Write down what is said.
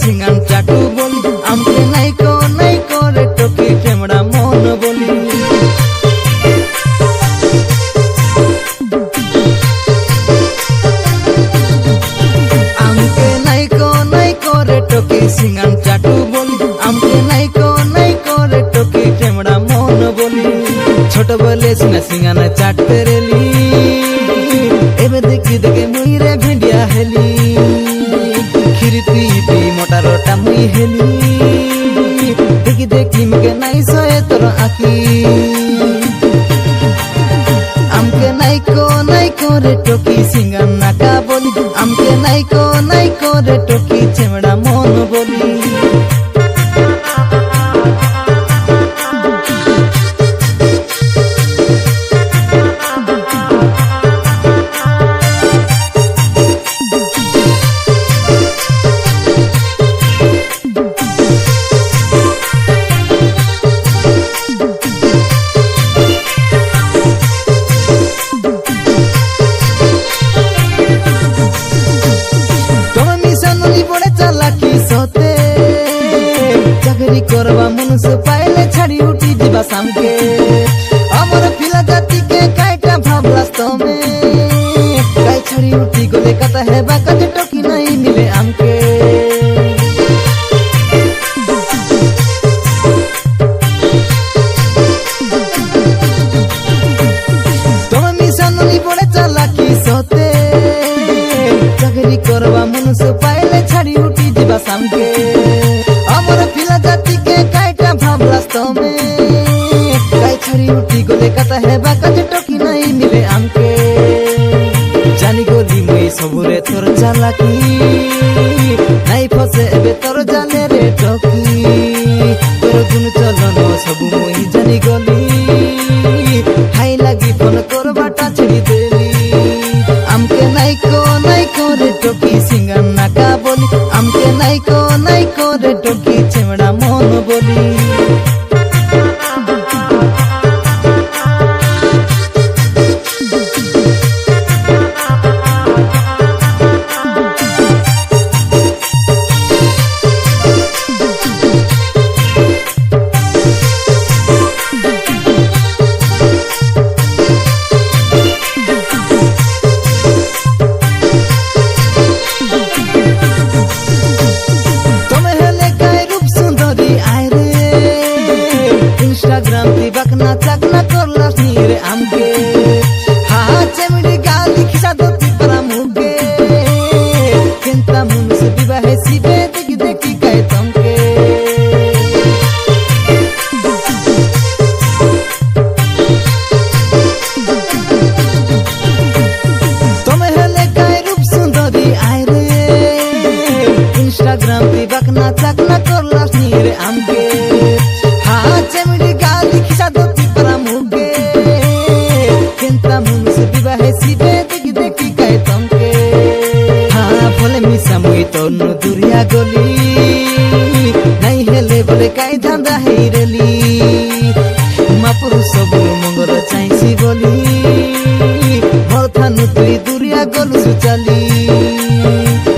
सिंगान चाटू बोली आमके नहीं को रे टोकी टेमड़ा मन बोली आमके नहीं को रे टोकी सिंगान चाटू बोली आमके नहीं को रे टोकी टेमड़ा मन बोली छोट बोले सिंगा सिंगाना चाटते रेली एबे देखी देखे मुई रे भेंडिया हेली खिरती पी मोटा रोटा मुई हेली देखी देखी मके नहीं सोए तोर आखी आमके नहीं को रे टोकी सिंगान नाका बोली आमके नहीं को रे टोकी चेमड़ा मन बोली चाकरी करवा मुनुष पाइले छाड़ी उठी जीवा सामके अमर पिला जाति के कायटा भावलास तमे काई छाड़ी उठी गोले कता है बाका जे टोकी नहीं मिले आमके तमे मिसानुली बड़े चालाकी सोते चाकरी करवा मुनुष पाइले छाड़ी उठी जीवा सामके अमर पिला जाति के कायटा भावलास तमे काई छड़ी उठी गोले कता है बाका जे टोकी नहीं मिले आमके जानी गोली मुई सबुरे तोर चालाकी नहीं फसे एबे तोर जाले रे टोकी तोर गुण चलन सब मुई जानी गोली हाई लागी फोन कर बाटा छड़ी देली आमके नहीं को रे टोकी सिंगान नाका बोली आमके नहीं को रे टोकी चेमड़ा मन बोली इंस्टाग्राम ती बकना चकना करलास नीरे आमके हाँ चेमड़ी गाली खिसा दोती परा मुगे चिंता मुन से विवाह सीबे देखी देखी कहे तमके तमे हेले काय रूप सुंदरी आय रे इंस्टाग्राम ती बकना चकना करलास नीरे आमके हाँ चेमड़ी गाली खिसा दोती परा मुगे चिंता मुन से विवाह सीबे देखी देखी कहे तमके हाँ बोले मिसा मुई तो दुरिया गोली नहीं हेले बोले काई धंधा है रेली मापुरु सब मंगर चाइसी बोली मोर थानु तुई दुरिया गोलु सुचाली